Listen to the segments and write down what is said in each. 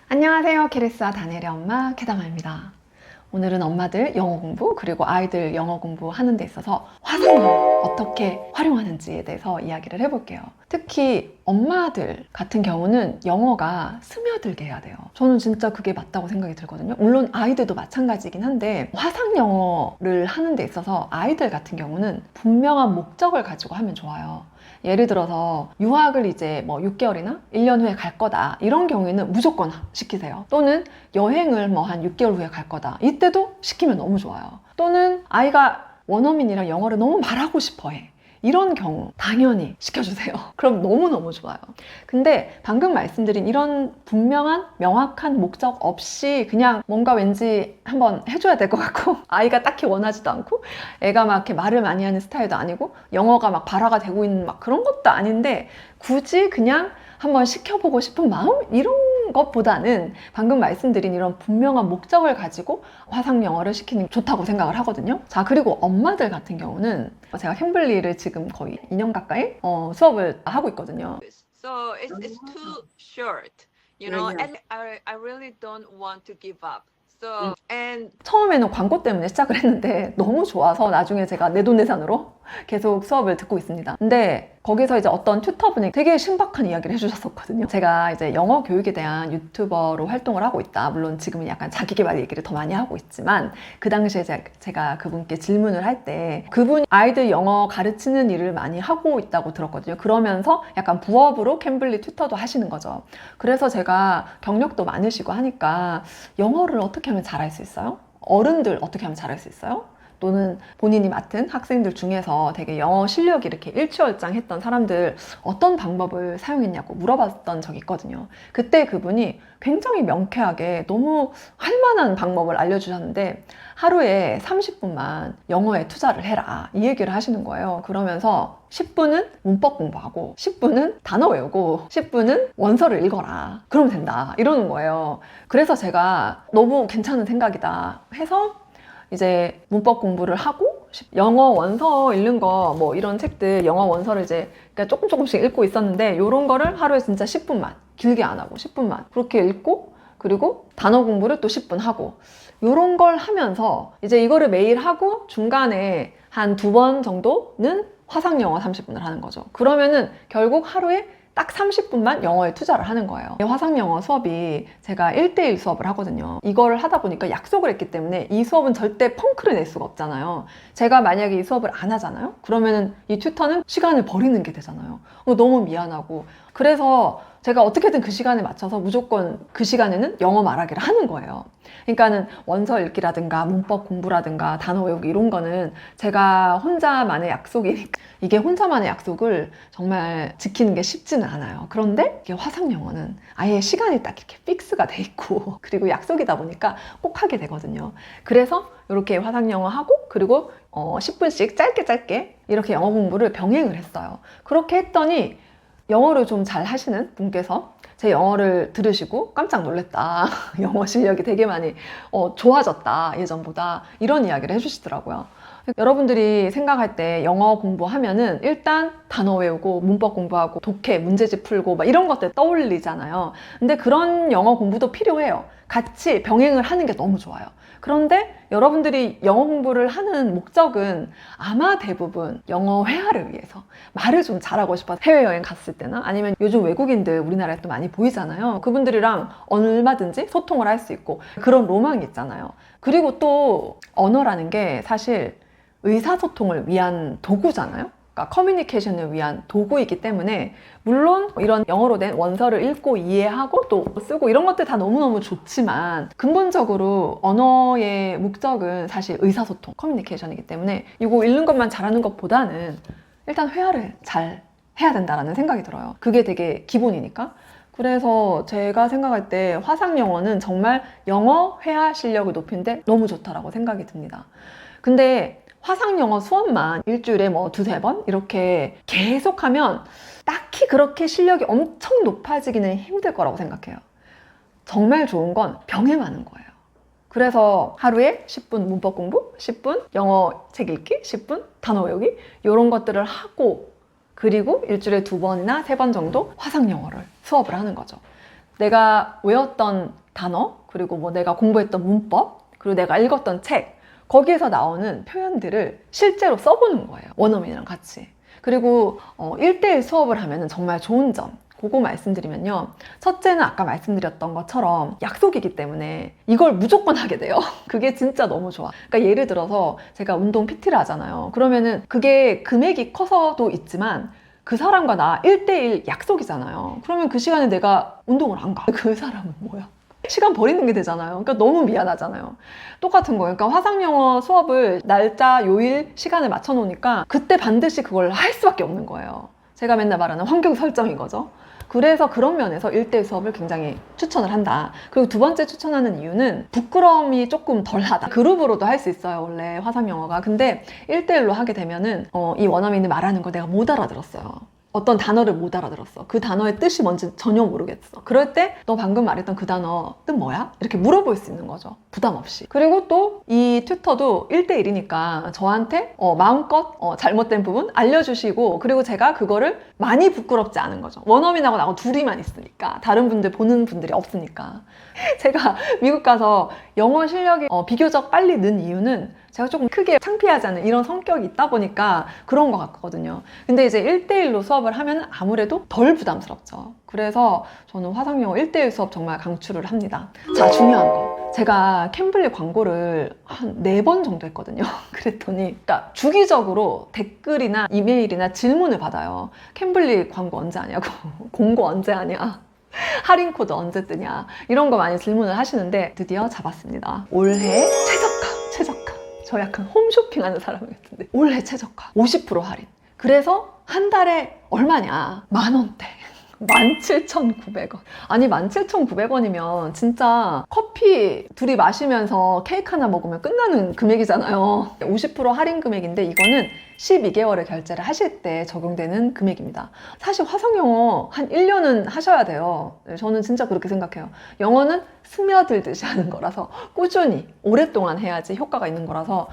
안녕하세요. 케리스와 다니엘의 엄마 캐다마입니다. 오늘은 엄마들 영어 공부 그리고 아이들 영어 공부하는 데 있어서 화상영어 어떻게 활용하는지에 대해서 이야기를 해볼게요. 특히 엄마들 같은 경우는 영어가 스며들게 해야 돼요. 저는 진짜 그게 맞다고 생각이 들거든요. 물론 아이들도 마찬가지긴 한데 화상영어를 하는 데 있어서 아이들 같은 경우는 분명한 목적을 가지고 하면 좋아요. 예를 들어서 유학을 이제 뭐 6개월이나 1년 후에 갈 거다 이런 경우에는 무조건 시키세요. 또는 여행을 뭐 한 6개월 후에 갈 거다 이때도 시키면 너무 좋아요. 또는 아이가 원어민이랑 영어를 너무 말하고 싶어 해. 이런 경우 당연히 시켜주세요. 그럼 너무너무 좋아요. 근데 방금 말씀드린 이런 분명한 명확한 목적 없이 그냥 뭔가 왠지 한번 해줘야 될 것 같고 아이가 딱히 원하지도 않고 애가 막 이렇게 말을 많이 하는 스타일도 아니고 영어가 막 발화가 되고 있는 막 그런 것도 아닌데 굳이 그냥 한번 시켜보고 싶은 마음? 이런 것보다는 방금 말씀드린 이런 분명한 목적을 가지고 화상 영어를 시키는 게 좋다고 생각을 하거든요. 자, 그리고 엄마들 같은 경우는 제가 캠블리를 지금 거의 2년 가까이 수업을 하고 있거든요. So it's too short, you know, and I really don't want to give up. So, and 처음에는 광고 때문에 시작을 했는데 너무 좋아서 나중에 제가 내돈내산으로 계속 수업을 듣고 있습니다. 근데 거기서 이제 어떤 튜터분이 되게 신박한 이야기를 해주셨었거든요. 제가 이제 영어 교육에 대한 유튜버로 활동을 하고 있다. 물론 지금은 약간 자기계발 얘기를 더 많이 하고 있지만 그 당시에 제가 그분께 질문을 할 때 그분이 아이들 영어 가르치는 일을 많이 하고 있다고 들었거든요. 그러면서 약간 부업으로 캠블리 튜터도 하시는 거죠. 그래서 제가 경력도 많으시고 하니까 영어를 어떻게 하면 잘할 수 있어요? 어른들 어떻게 하면 잘할 수 있어요? 또는 본인이 맡은 학생들 중에서 되게 영어 실력이 이렇게 일취월장했던 사람들 어떤 방법을 사용했냐고 물어봤던 적이 있거든요. 그때 그분이 굉장히 명쾌하게 너무 할만한 방법을 알려주셨는데 하루에 30분만 영어에 투자를 해라 이 얘기를 하시는 거예요. 그러면서 10분은 문법 공부하고 10분은 단어 외우고 10분은 원서를 읽어라 그러면 된다 이러는 거예요. 그래서 제가 너무 괜찮은 생각이다 해서 이제 문법 공부를 하고 영어 원서 읽는 거 뭐 이런 책들 영어 원서를 이제 그러니까 조금씩 읽고 있었는데 이런 거를 하루에 진짜 10분만 길게 안 하고 10분만 그렇게 읽고 그리고 단어 공부를 또 10분 하고 이런 걸 하면서 이제 이거를 매일 하고 중간에 한 2번 정도는 화상 영어 30분을 하는 거죠. 그러면은 결국 하루에 딱 30분만 영어에 투자를 하는 거예요. 화상 영어 수업이 제가 1대1 수업을 하거든요. 이걸 하다 보니까 약속을 했기 때문에 이 수업은 절대 펑크를 낼 수가 없잖아요. 제가 만약에 이 수업을 안 하잖아요. 그러면은 이 튜터는 시간을 버리는 게 되잖아요. 너무 미안하고 그래서 제가 어떻게든 그 시간에 맞춰서 무조건 그 시간에는 영어 말하기를 하는 거예요. 그러니까는 원서 읽기라든가 문법 공부라든가 단어 외우기 이런 거는 제가 혼자만의 약속이니까 이게 혼자만의 약속을 정말 지키는 게 쉽지는 않아요. 그런데 이게 화상 영어는 아예 시간이 딱 이렇게 픽스가 돼 있고 그리고 약속이다 보니까 꼭 하게 되거든요. 그래서 이렇게 화상 영어 하고 그리고 10분씩 짧게 이렇게 영어 공부를 병행을 했어요. 그렇게 했더니 영어를 좀 잘 하시는 분께서 제 영어를 들으시고 깜짝 놀랐다. 영어 실력이 되게 많이 좋아졌다. 예전보다. 이런 이야기를 해주시더라고요. 여러분들이 생각할 때 영어 공부하면은 일단 단어 외우고 문법 공부하고 독해, 문제집 풀고 막 이런 것들 떠올리잖아요. 근데 그런 영어 공부도 필요해요. 같이 병행을 하는 게 너무 좋아요. 그런데 여러분들이 영어 공부를 하는 목적은 아마 대부분 영어 회화를 위해서 말을 좀 잘하고 싶어서 해외여행 갔을 때나 아니면 요즘 외국인들 우리나라에 또 많이 보이잖아요. 그분들이랑 얼마든지 소통을 할 수 있고 그런 로망이 있잖아요. 그리고 또 언어라는 게 사실 의사소통을 위한 도구잖아요. 그러니까 커뮤니케이션을 위한 도구이기 때문에 물론 이런 영어로 된 원서를 읽고 이해하고 또 쓰고 이런 것들 다 너무너무 좋지만 근본적으로 언어의 목적은 사실 의사소통, 커뮤니케이션이기 때문에 이거 읽는 것만 잘하는 것보다는 일단 회화를 잘 해야 된다는 생각이 들어요. 그게 되게 기본이니까. 그래서 제가 생각할 때 화상 영어는 정말 영어 회화 실력을 높이는데 너무 좋다라고 생각이 듭니다. 근데 화상 영어 수업만 일주일에 뭐 2-3번 이렇게 계속하면 딱히 그렇게 실력이 엄청 높아지기는 힘들 거라고 생각해요. 정말 좋은 건 병행하는 거예요. 그래서 하루에 10분 문법 공부, 10분 영어 책 읽기, 10분 단어 외우기 이런 것들을 하고 그리고 일주일에 2번이나 3번 정도 화상 영어를 수업을 하는 거죠. 내가 외웠던 단어, 그리고 뭐 내가 공부했던 문법, 그리고 내가 읽었던 책, 거기에서 나오는 표현들을 실제로 써보는 거예요. 원어민이랑 같이. 그리고 1대1 수업을 하면 정말 좋은 점, 그거 말씀드리면요. 첫째는 아까 말씀드렸던 것처럼 약속이기 때문에 이걸 무조건 하게 돼요. 그게 진짜 너무 좋아. 그러니까 예를 들어서 제가 운동 PT를 하잖아요. 그러면은 그게 금액이 커서도 있지만 그 사람과 나 1대1 약속이잖아요. 그러면 그 시간에 내가 운동을 안 가. 그 사람은 뭐야? 시간 버리는 게 되잖아요. 그러니까 너무 미안하잖아요. 똑같은 거예요. 그러니까 화상영어 수업을 날짜, 요일, 시간을 맞춰 놓으니까 그때 반드시 그걸 할 수밖에 없는 거예요. 제가 맨날 말하는 환경 설정인 거죠. 그래서 그런 면에서 1대1 수업을 굉장히 추천을 한다. 그리고 두 번째 추천하는 이유는 부끄러움이 조금 덜하다. 그룹으로도 할 수 있어요, 원래 화상영어가. 근데 1대1로 하게 되면은 이 원어민이 말하는 걸 내가 못 알아들었어요. 어떤 단어를 못 알아들었어. 그 단어의 뜻이 뭔지 전혀 모르겠어. 그럴 때 너 방금 말했던 그 단어 뜻 뭐야? 이렇게 물어볼 수 있는 거죠. 부담 없이. 그리고 또 이 튜터도 1대1이니까 저한테 마음껏 잘못된 부분 알려주시고, 그리고 제가 그거를 많이 부끄럽지 않은 거죠. 원어민하고 나하고 둘이만 있으니까. 다른 분들 보는 분들이 없으니까. 제가 미국 가서 영어 실력이 비교적 빨리 는 이유는 제가 조금 크게 창피하지 않은 이런 성격이 있다 보니까 그런 것 같거든요. 근데 이제 1대1로 수업을 하면 아무래도 덜 부담스럽죠. 그래서 저는 화상영어 1대1 수업 정말 강추를 합니다. 자, 중요한 거. 제가 캠블리 광고를 한 4번 정도 했거든요. 그랬더니 그러니까 주기적으로 댓글이나 이메일이나 질문을 받아요. 캠블리 광고 언제 하냐고. 공고 언제 하냐. 할인 코드 언제 뜨냐. 이런 거 많이 질문을 하시는데 드디어 잡았습니다. 올해 최저가. 저 약간 홈쇼핑 하는 사람 같은데 올해 최저가 50% 할인. 그래서 한 달에 얼마냐? 10,000원대. 17,900원. 아니 17,900원이면 진짜 커피 둘이 마시면서 케이크 하나 먹으면 끝나는 금액이잖아요. 50% 할인 금액인데 이거는 12개월을 결제를 하실 때 적용되는 금액입니다. 사실 화상영어 한 1년은 하셔야 돼요. 저는 진짜 그렇게 생각해요. 영어는 스며들듯이 하는 거라서 꾸준히 오랫동안 해야지 효과가 있는 거라서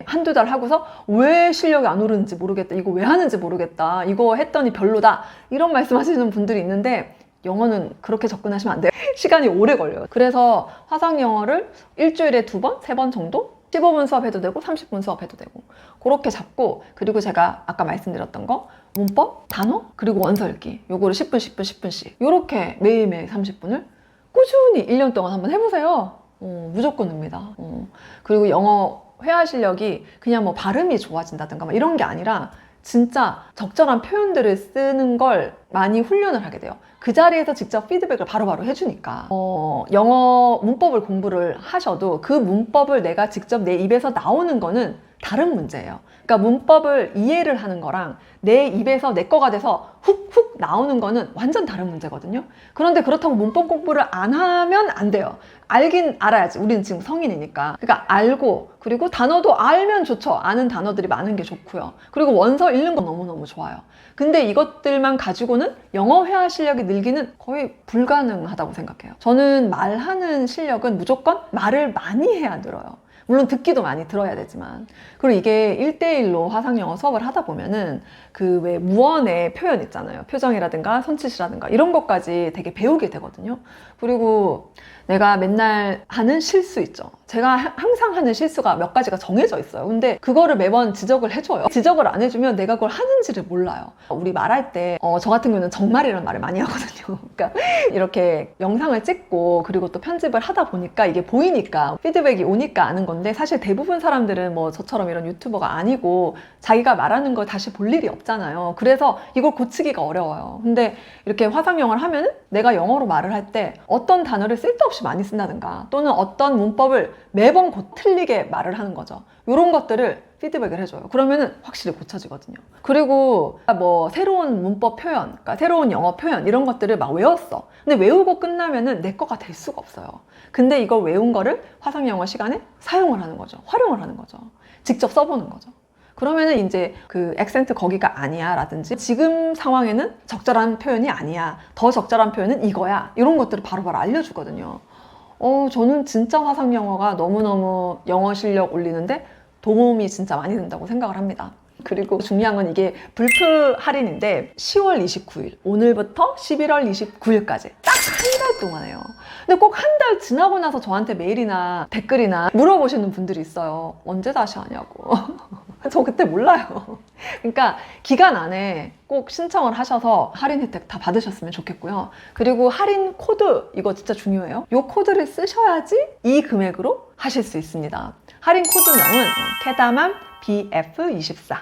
한두 달 하고서 왜 실력이 안 오르는지 모르겠다, 이거 왜 하는지 모르겠다, 이거 했더니 별로다, 이런 말씀 하시는 분들이 있는데 영어는 그렇게 접근하시면 안 돼요. 시간이 오래 걸려요. 그래서 화상영어를 일주일에 2번, 3번 정도? 15분 수업해도 되고 30분 수업해도 되고 그렇게 잡고, 그리고 제가 아까 말씀드렸던 거 문법, 단어, 그리고 원서 읽기 요거를 10분, 10분, 10분씩 이렇게 매일매일 30분을 꾸준히 1년 동안 한번 해보세요. 무조건 납니다. 그리고 영어 회화 실력이 그냥 뭐 발음이 좋아진다든가 막 이런 게 아니라 진짜 적절한 표현들을 쓰는 걸 많이 훈련을 하게 돼요. 그 자리에서 직접 피드백을 바로바로 해주니까 영어 문법을 공부를 하셔도 그 문법을 내가 직접 내 입에서 나오는 거는 다른 문제예요. 그러니까 문법을 이해를 하는 거랑 내 입에서 내 거가 돼서 훅훅 나오는 거는 완전 다른 문제거든요. 그런데 그렇다고 문법 공부를 안 하면 안 돼요. 알긴 알아야지. 우리는 지금 성인이니까. 그러니까 알고, 그리고 단어도 알면 좋죠. 아는 단어들이 많은 게 좋고요. 그리고 원서 읽는 건 너무너무 좋아요. 근데 이것들만 가지고는 영어 회화 실력이 늘기는 거의 불가능하다고 생각해요. 저는 말하는 실력은 무조건 말을 많이 해야 늘어요. 물론 듣기도 많이 들어야 되지만. 그리고 이게 1대1로 화상영어 수업을 하다 보면은 그 왜 무언의 표현 있잖아요. 표정이라든가 손짓이라든가 이런 것까지 되게 배우게 되거든요. 그리고 내가 맨날 하는 실수 있죠. 제가 항상 하는 실수가 몇 가지가 정해져 있어요. 근데 그거를 매번 지적을 해줘요. 지적을 안 해주면 내가 그걸 하는지를 몰라요. 우리 말할 때 저 같은 경우는 정말이라는 말을 많이 하거든요. 그러니까 이렇게 영상을 찍고 그리고 또 편집을 하다 보니까 이게 보이니까 피드백이 오니까 아는 건데, 사실 대부분 사람들은 뭐 저처럼 이런 유튜버가 아니고 자기가 말하는 걸 다시 볼 일이 없잖아요. 그래서 이걸 고치기가 어려워요. 근데 이렇게 화상영어를 하면은 내가 영어로 말을 할 때 어떤 단어를 쓸데없이 많이 쓴다든가 또는 어떤 문법을 매번 틀리게 말을 하는 거죠. 이런 것들을 피드백을 해줘요. 그러면은 확실히 고쳐지거든요. 그리고 뭐 새로운 문법 표현, 그러니까 새로운 영어 표현 이런 것들을 막 외웠어. 근데 외우고 끝나면은 내 거가 될 수가 없어요. 근데 이걸 외운 거를 화상영어 시간에 사용을 하는 거죠. 활용을 하는 거죠. 직접 써보는 거죠. 그러면은 이제 그 액센트 거기가 아니야 라든지 지금 상황에는 적절한 표현이 아니야, 더 적절한 표현은 이거야, 이런 것들을 바로바로 알려주거든요. 저는 진짜 화상영어가 너무너무 영어 실력 올리는데 도움이 진짜 많이 된다고 생각을 합니다. 그리고 중요한 건 이게 불프 할인인데 10월 29일, 오늘부터 11월 29일까지 딱 한 달 동안 해요. 근데 꼭 한 달 지나고 나서 저한테 메일이나 댓글이나 물어보시는 분들이 있어요. 언제 다시 하냐고. 저 그때 몰라요. 그러니까 기간 안에 꼭 신청을 하셔서 할인 혜택 다 받으셨으면 좋겠고요. 그리고 할인 코드, 이거 진짜 중요해요. 이 코드를 쓰셔야지 이 금액으로 하실 수 있습니다. 할인 코드명은 캐다맘 BF24.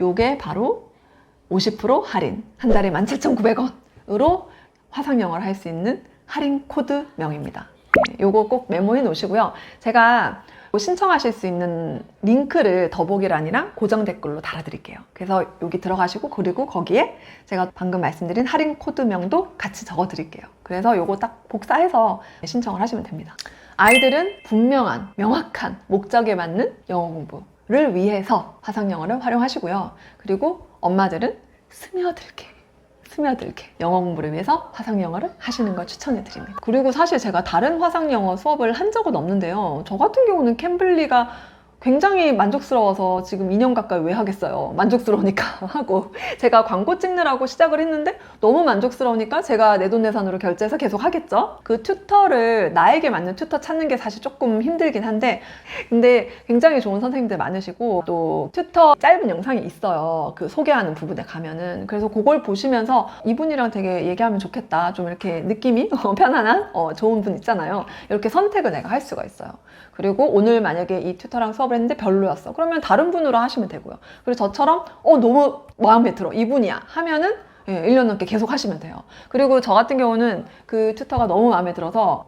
요게 바로 50% 할인, 한 달에 17,900원으로 화상영어를 할 수 있는 할인 코드명입니다. 요거 꼭 메모해 놓으시고요. 제가 신청하실 수 있는 링크를 더보기란이랑 고정 댓글로 달아드릴게요. 그래서 여기 들어가시고, 그리고 거기에 제가 방금 말씀드린 할인 코드명도 같이 적어드릴게요. 그래서 요거 딱 복사해서 신청을 하시면 됩니다. 아이들은 분명한, 명확한 목적에 맞는 영어 공부를 위해서 화상영어를 활용하시고요. 그리고 엄마들은 스며들게 영어 공부를 위해서 화상영어를 하시는 걸 추천해드립니다. 그리고 사실 제가 다른 화상영어 수업을 한 적은 없는데요. 저 같은 경우는 캠블리가 굉장히 만족스러워서 지금 2년 가까이 왜 하겠어요. 만족스러우니까 하고, 제가 광고 찍느라고 시작을 했는데 너무 만족스러우니까 제가 내돈내산으로 결제해서 계속 하겠죠. 그 튜터를, 나에게 맞는 튜터 찾는 게 사실 조금 힘들긴 한데, 근데 굉장히 좋은 선생님들 많으시고, 또 튜터 짧은 영상이 있어요. 그 소개하는 부분에 가면은. 그래서 그걸 보시면서 이분이랑 되게 얘기하면 좋겠다, 좀 이렇게 느낌이 편안한 좋은 분 있잖아요. 이렇게 선택을 내가 할 수가 있어요. 그리고 오늘 만약에 이 튜터랑 수업을 했는데 별로였어, 그러면 다른 분으로 하시면 되고요. 그리고 저처럼 너무 마음에 들어, 이분이야 하면은 1년 넘게 계속 하시면 돼요. 그리고 저 같은 경우는 그 튜터가 너무 마음에 들어서,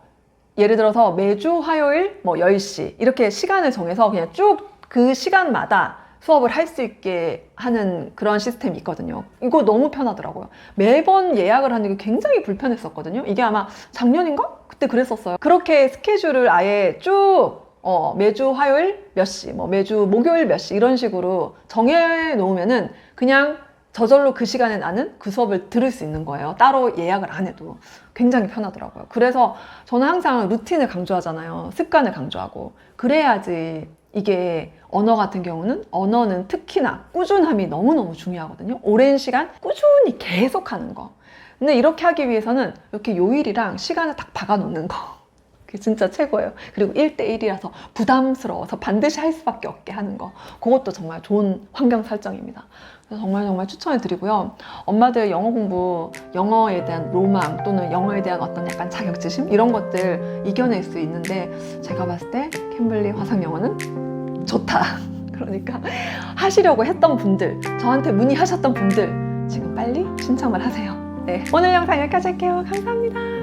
예를 들어서 매주 화요일 10시 이렇게 시간을 정해서 그냥 쭉 그 시간마다 수업을 할 수 있게 하는 그런 시스템이 있거든요. 이거 너무 편하더라고요. 매번 예약을 하는 게 굉장히 불편했었거든요. 이게 아마 작년인가? 그때 그랬었어요. 그렇게 스케줄을 아예 쭉 매주 화요일 몇 시, 매주 목요일 몇 시 이런 식으로 정해 놓으면은 그냥 저절로 그 시간에 나는 그 수업을 들을 수 있는 거예요. 따로 예약을 안 해도. 굉장히 편하더라고요. 그래서 저는 항상 루틴을 강조하잖아요. 습관을 강조하고. 그래야지 이게, 언어 같은 경우는, 언어는 특히나 꾸준함이 너무너무 중요하거든요. 오랜 시간 꾸준히 계속 하는 거. 근데 이렇게 하기 위해서는 이렇게 요일이랑 시간을 딱 박아 놓는 거, 그게 진짜 최고예요. 그리고 1대1이라서 부담스러워서 반드시 할 수밖에 없게 하는 거, 그것도 정말 좋은 환경 설정입니다. 그래서 정말 추천해 드리고요. 엄마들 영어 공부, 영어에 대한 로망 또는 영어에 대한 어떤 약간 자격지심, 이런 것들 이겨낼 수 있는데, 제가 봤을 때 캠블리 화상영어는 좋다. 그러니까 하시려고 했던 분들, 저한테 문의하셨던 분들 지금 빨리 신청을 하세요. 네, 오늘 영상 여기까지 할게요. 감사합니다.